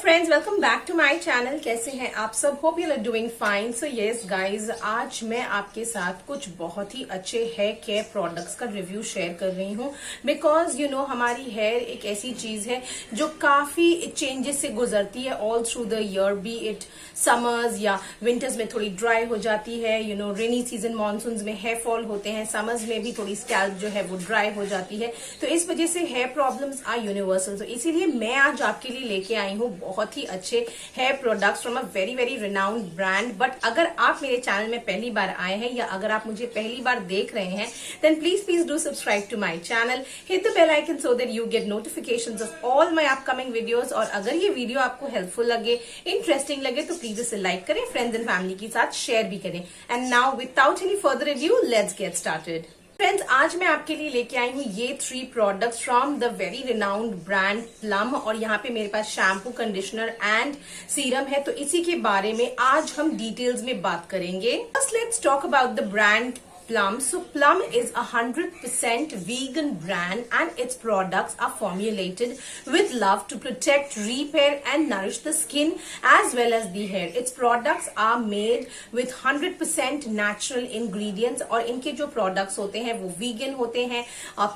Friends, welcome back to my channel. कैसे हैं आप सब? Hope you are doing fine. So yes guys, आज मैं आपके साथ कुछ बहुत ही अच्छे हेयर केयर प्रोडक्ट्स का रिव्यू शेयर कर रही हूँ। बिकॉज यू नो हमारी हेयर एक ऐसी चीज है जो काफी चेंजेस से गुजरती है all through the year, B it summers या विंटर्स में थोड़ी ड्राई हो जाती है, you know rainy season monsoon में हेयर फॉल होते हैं, समर्स में भी थोड़ी स्कैल्प जो है वो ड्राई हो जाती है। तो इस वजह से हेयर प्रॉब्लम्स आर यूनिवर्सल। तो इसीलिए मैं आज आपके लिए लेके आई हूँ बहुत ही अच्छे hair products from a very very renowned brand. But अगर आप मेरे चैनल में पहली बार आए हैं या अगर आप मुझे पहली बार देख रहे हैं, then please do subscribe to my channel, hit the bell icon so that you get notifications of all my upcoming videos. और अगर ये वीडियो आपको हेल्पफुल लगे, इंटरेस्टिंग लगे, तो प्लीज इसे लाइक करें, फ्रेंड्स एंड फैमिली के साथ शेयर भी करें। And now without any further review, let's get started. Friends, आज मैं आपके लिए लेके आई हूँ ये 3 products from the very renowned brand plum. और यहाँ पे मेरे पास शैम्पू, कंडीशनर एंड सीरम है। तो इसी के बारे में आज हम डिटेल्स में बात करेंगे। First let's talk about the brand Plum. So Plum is 100% vegan brand and its products are formulated with love to protect, repair and nourish the skin as well as the hair. Its products are made with 100% natural ingredients और इनके जो products होते हैं वो vegan होते हैं,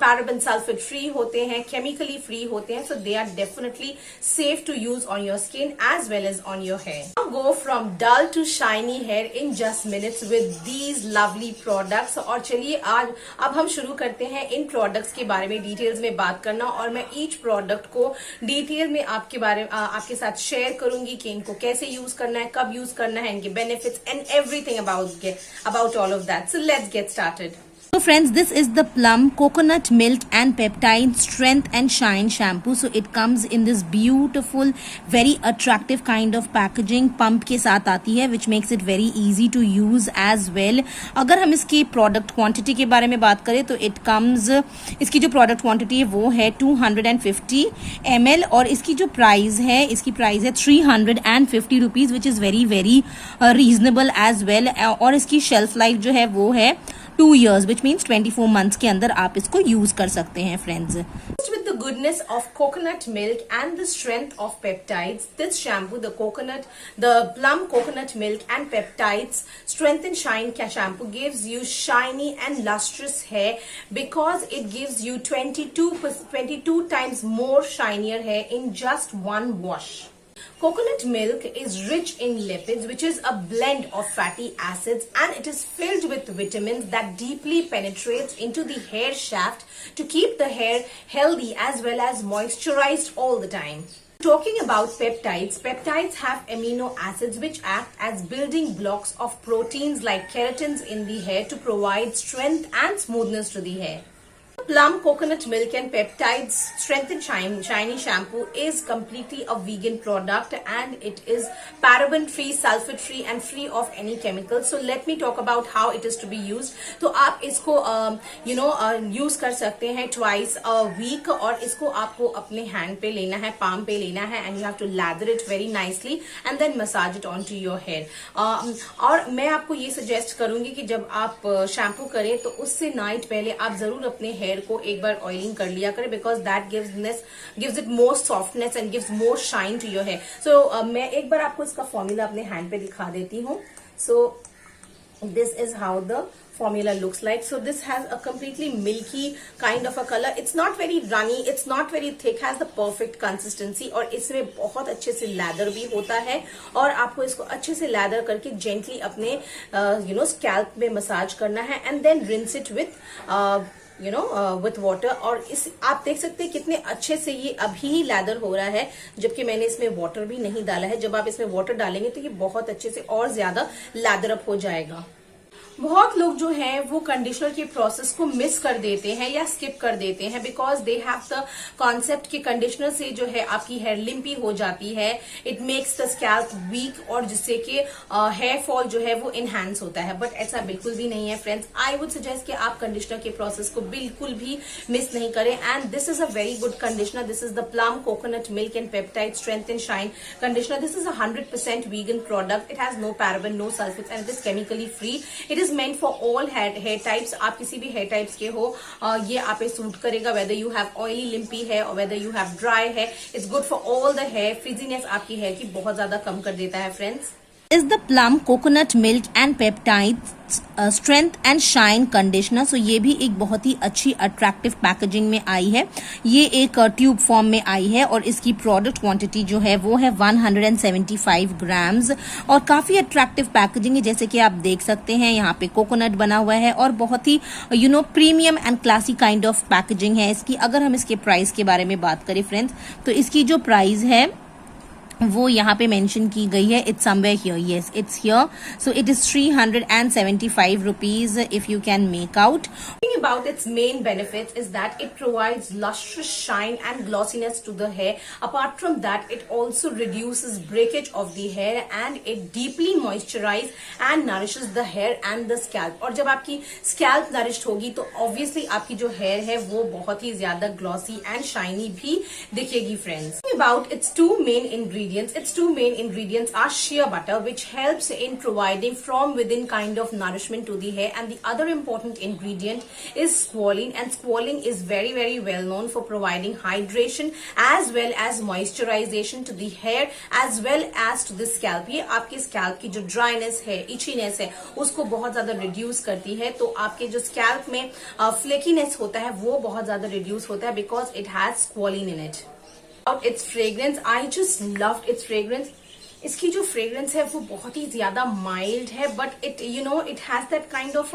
paraben sulfate free होते हैं, chemically free होते हैं. So they are definitely safe to use on your skin as well as on your hair. Now go from dull to shiny hair in just minutes with these lovely products. और चलिए आज अब हम शुरू करते हैं इन प्रोडक्ट्स के बारे में डिटेल्स में बात करना। और मैं ईच प्रोडक्ट को डिटेल में आपके साथ शेयर करूंगी कि इनको कैसे यूज करना है, कब यूज करना है, इनके benefits and everything about all of that. So let's get started. So friends, this is the Plum Coconut Milk and Peptide Strength and Shine Shampoo. So it comes in this beautiful, very attractive kind of packaging. Pump के साथ आती है, which makes it very easy to use as well. अगर हम इसकी product quantity के बारे में बात करें तो it comes, इसकी जो product quantity है वो है 250 ml और इसकी जो price है 350 rupees, which is very very reasonable as well. और इसकी shelf life जो है वो है 2 years, which means 24 months के अंदर आप इसको यूज कर सकते हैं friends. With the goodness of coconut milk and the strength of peptides, this shampoo, the Plum Coconut Milk and Peptides Strength and Shine shampoo gives you shiny and lustrous hair because it gives you 22 times more shinier hair in just one wash. Coconut milk is rich in lipids, which is a blend of fatty acids, and it is filled with vitamins that deeply penetrates into the hair shaft to keep the hair healthy as well as moisturized all the time. Talking about peptides, peptides have amino acids which act as building blocks of proteins like keratins in the hair to provide strength and smoothness to the hair. Plum Coconut Milk and Peptides Strength and Shiny Shampoo is completely a vegan product and it is paraben free, sulfate free and free of any chemicals. So let me talk about how it is to be used. तो आप इसको use कर सकते हैं twice a week और इसको आपको अपने हैंड पे लेना है, पाम पे लेना है and you have to lather it very nicely and then massage it onto your hair. और मैं आपको ये सजेस्ट करूंगी कि जब आप शैम्पू करें तो उससे नाइट पहले आप जरूर अपने हेयर को एक बार ऑयलिंग कर लिया करें because that gives it more softness and gives more shine to your hair. So मैं एक बार आपको इसका फॉर्मूला अपने हैंड पे दिखा देती हूँ। So this is how the formula looks like. So this has a completely milky kind of a color. It's not very runny, it's not very thick, has the perfect consistency और इसमें बहुत अच्छे से leather भी होता है। और आपको इसको अच्छे से लैदर करके जेंटली अपने स्कैल्प में मसाज करना है and then rinse it with water. और इस आप देख सकते हैं कितने अच्छे से ये अभी ही लैदर हो रहा है जबकि मैंने इसमें वाटर भी नहीं डाला है। जब आप इसमें वाटर डालेंगे तो ये बहुत अच्छे से और ज्यादा लैदर अप हो जाएगा। बहुत लोग जो हैं वो कंडीशनर के प्रोसेस को मिस कर देते हैं या स्किप कर देते हैं because they have the concept कि कंडीशनर से जो है आपकी हेयर लिम्पी हो जाती है, it makes the scalp weak और जिससे कि हेयर फॉल जो है वो इनहैंस होता है। बट ऐसा बिल्कुल भी नहीं है फ्रेंड्स। आई वुड सजेस्ट कि आप कंडीशनर के प्रोसेस को बिल्कुल भी मिस नहीं करें and this is a very good conditioner. This is the plum coconut milk and peptide strength and shine conditioner. This is a 100% vegan product. It has no paraben, no sulfates, and it is chemically free. It is is meant for all hair types. आप किसी भी hair types के हो, ये आप पे suit करेगा, whether you have oily limpy है और वेदर यू हैव ड्राई है। It's good for all the hair. Frizziness आपकी हेयर की बहुत ज्यादा कम कर देता है friends. is the Plum Coconut Milk and Peptides Strength and Shine Conditioner। सो ये भी एक बहुत ही अच्छी अट्रैक्टिव पैकेजिंग में आई है। ये एक ट्यूब फॉर्म में आई है और इसकी प्रोडक्ट क्वांटिटी जो है वो है 175 ग्राम्स और काफी अट्रैक्टिव पैकेजिंग है। जैसे कि आप देख सकते हैं यहाँ पे कोकोनट बना हुआ है और बहुत ही premium and classy kind of packaging है इसकी। अगर हम इसके प्राइस के बारे में बात करें फ्रेंड्स, तो इसकी जो प्राइस है वो यहाँ पे मेंशन की गई है। It's somewhere here, yes it's here. So it is 375 rupees if you can make out. About its main benefits is that it provides lustrous shine and glossiness to the hair. Apart from that, it also reduces breakage of the hair and it deeply moisturizes and nourishes the hair and the scalp. और जब आपकी scalp nourished होगी तो obviously आपकी जो hair है वो बहुत ही ज्यादा glossy and shiny भी दिखेगी friends. About its two main ingredients are shea butter, which helps in providing from within kind of nourishment to the hair, and the other important ingredient is squalene, and squalene is very well known for providing hydration as well as moisturization to the hair as well as to the scalp. ये आपके scalp की जो dryness है, itchiness है, उसको बहुत ज्यादा reduce करती है। तो आपके जो scalp में flakiness होता है वो बहुत ज्यादा reduce होता है because it has squalene in it. About its fragrance, I just loved its fragrance. इसकी जो फ्रेग्रेंस है वो बहुत ही ज्यादा माइल्ड है, but it it has that kind of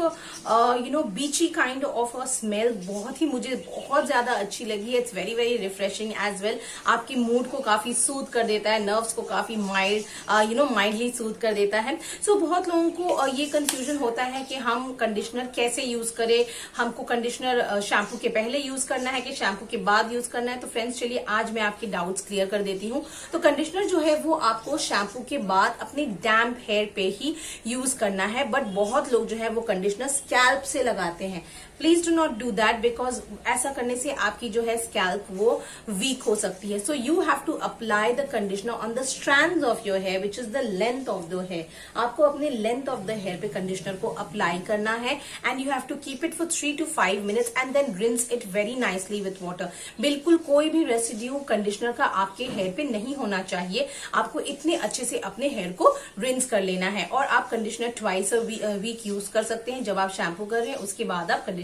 beachy kind of a smell. बहुत ही मुझे बहुत ज्यादा अच्छी लगी है। It's very refreshing as well. आपकी मूड को काफी सूद कर देता है, नर्व्स को काफी माइल्डली सूद कर देता है। सो बहुत लोगों को ये कंफ्यूजन होता है कि हम कंडीशनर कैसे यूज करें, हमको कंडीशनर शैम्पू के पहले यूज करना है कि शैम्पू के बाद यूज करना है। तो फ्रेंड्स चलिए आज मैं आपके डाउट्स क्लियर कर देती हूँ। तो कंडीशनर जो है वो आपको शैम्पू के बाद अपने डैम्प हेयर पे ही यूज करना है, बट बहुत लोग जो है वो कंडीशनर स्कैल्प से लगाते हैं। Please do not do that because ऐसा करने से आपकी जो है स्कैल्प वो वीक हो सकती है। So you have to apply the conditioner on the strands of your hair which is the length of the hair. आपको अपने लेंथ ऑफ द हेयर पे कंडीशनर को अप्लाई करना है and you have to keep it for 3 to 5 minutes and then rinse it very nicely with water. बिल्कुल कोई भी residue conditioner का आपके हेयर पे नहीं होना चाहिए। आपको इतने अच्छे से अपने हेयर को रिंस कर लेना है और आप conditioner twice a week use कर सकते हैं। जब आप शैम्पू कर रहे हैं उसके बाद आप कंडीशनर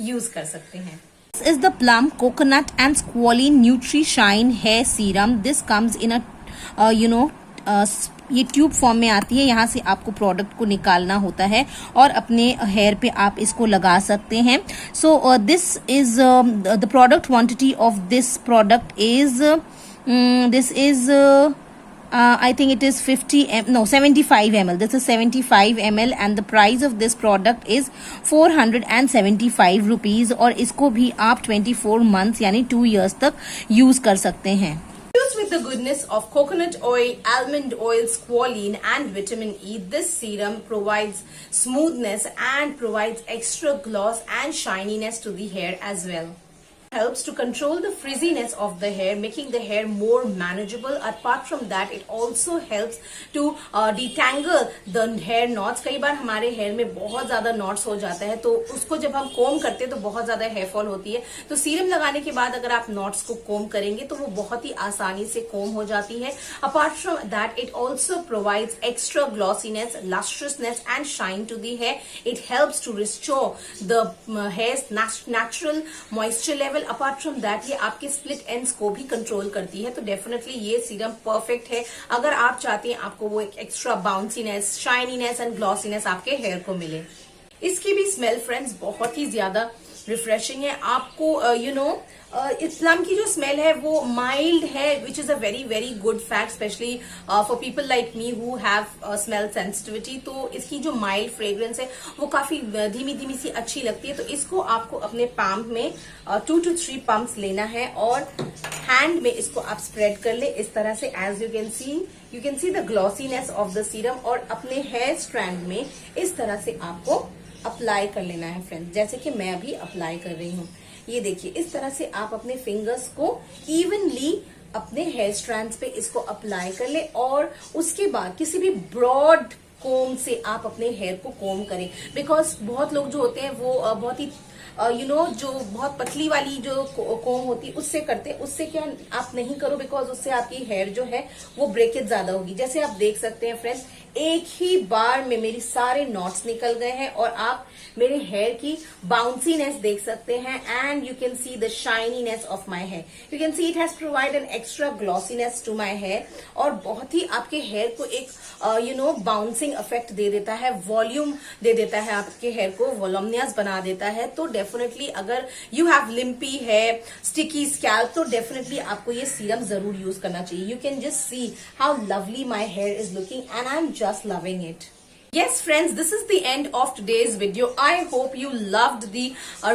यूज कर सकते हैं। This is the Plum Coconut and Squalene Nutri Shine Hair Serum. This comes in a ये ट्यूब फॉर्म में आती है। यहाँ से आपको प्रोडक्ट को निकालना होता है और अपने हेयर पे आप इसको लगा सकते हैं। So this is the product quantity of this product is I think it is 75 ml. This is 75 ml and the price of this product is 475 rupees और इसको भी आप 24 months यानी 2 years तक यूज कर सकते हैं। Infused with the goodness of coconut oil, almond oil, squalene and vitamin E, this serum provides smoothness and provides extra gloss and shininess to the hair as well. Helps to control the frizziness of the hair, making the hair more manageable. Apart from that, it also helps to detangle the hair knots. कई बार हमारे hair में बहुत ज्यादा knots हो जाता है तो उसको जब हम कोम करते हैं तो बहुत ज्यादा हेयर फॉल होती है। तो सीरम लगाने के बाद अगर आप नॉट्स को कोम करेंगे तो वो बहुत ही आसानी से कोम हो जाती है। Apart from that, it also provides extra glossiness, lustrousness and shine to the hair. It helps to restore the hair natural moisture level. Apart from that, ये आपके स्प्लिट एंड्स को भी कंट्रोल करती है. तो डेफिनेटली ये सीरम परफेक्ट है अगर आप चाहते हैं आपको वो एक एक्स्ट्रा बाउंसीनेस, शाइनीनेस एंड ग्लॉसीनेस आपके हेयर को मिले. इसकी भी स्मेल फ्रेंड्स बहुत ही ज्यादा रिफ्रेशिंग है. आपको प्लम की जो स्मेल है वो माइल्ड है, which is a very very good fact, specially for people like me who have smell sensitivity. तो इसकी जो माइल्ड फ्रेग्रेंस है वो काफी धीमी धीमी सी अच्छी लगती है. तो इसको आपको अपने पाम में 2 to 3 पंप्स लेना है और हैंड में इसको आप स्प्रेड कर ले इस तरह से. As you can see the glossiness of the serum और अपने हेयर स्ट्रैंड में इस तरह से आपको अप्लाई कर लेना है फ्रेंड्स, जैसे कि मैं अभी अप्लाई कर रही हूँ. ये देखिए, इस तरह से आप अपने फिंगर्स को इवनली अपने हेयर स्ट्रैंड्स पे इसको अप्लाई कर ले और उसके बाद किसी भी ब्रॉड कोम से आप अपने हेयर को कोम करें। बिकॉज बहुत लोग जो होते हैं वो बहुत ही जो बहुत पतली वाली जो कोम होती है उससे करते हैं। उससे क्या आप नहीं करो, बिकॉज उससे आपकी हेयर जो है वो ब्रेकेज ज्यादा होगी। जैसे आप देख सकते हैं फ्रेंड्स, एक ही बार में मेरी सारे नॉट्स निकल गए हैं और आप मेरे हेयर की बाउंसीनेस देख सकते हैं and you can see the shininess of my hair. You can see it has provide an extra glossiness to my hair और बहुत ही आपके हेयर को एक बाउंसिंग इफेक्ट दे देता है, वॉल्यूम दे देता है, आपके हेयर को वॉल्यूमियस बना देता है। तो डेफिनेटली अगर you have limpy hair, sticky scalp, तो डेफिनेटली आपको ये सीरम जरूर यूज करना चाहिए। You can just see how lovely my hair is looking and I am just loving it. Yes friends, this is the end of today's video. I hope you loved the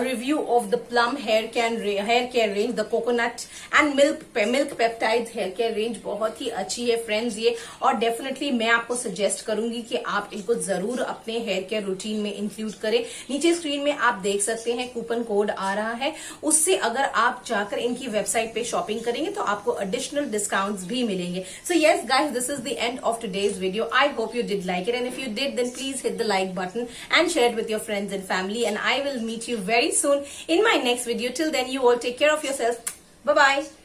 review of the Plum hair care range, the coconut and milk peptides hair care range. बहुत ही अच्छी है friends ये, और definitely मैं आपको suggest करूंगी कि आप इनको जरूर अपने hair care routine में include करें। नीचे screen में आप देख सकते हैं कूपन कोड आ रहा है, उससे अगर आप जाकर इनकी वेबसाइट पे शॉपिंग करेंगे तो आपको additional discounts भी मिलेंगे। So yes guys, this is the end of today's video. I hope you did like it, and if you did, then please hit the like button and share it with your friends and family, and I will meet you very soon in my next video. Till then, you all take care of yourself. Bye bye.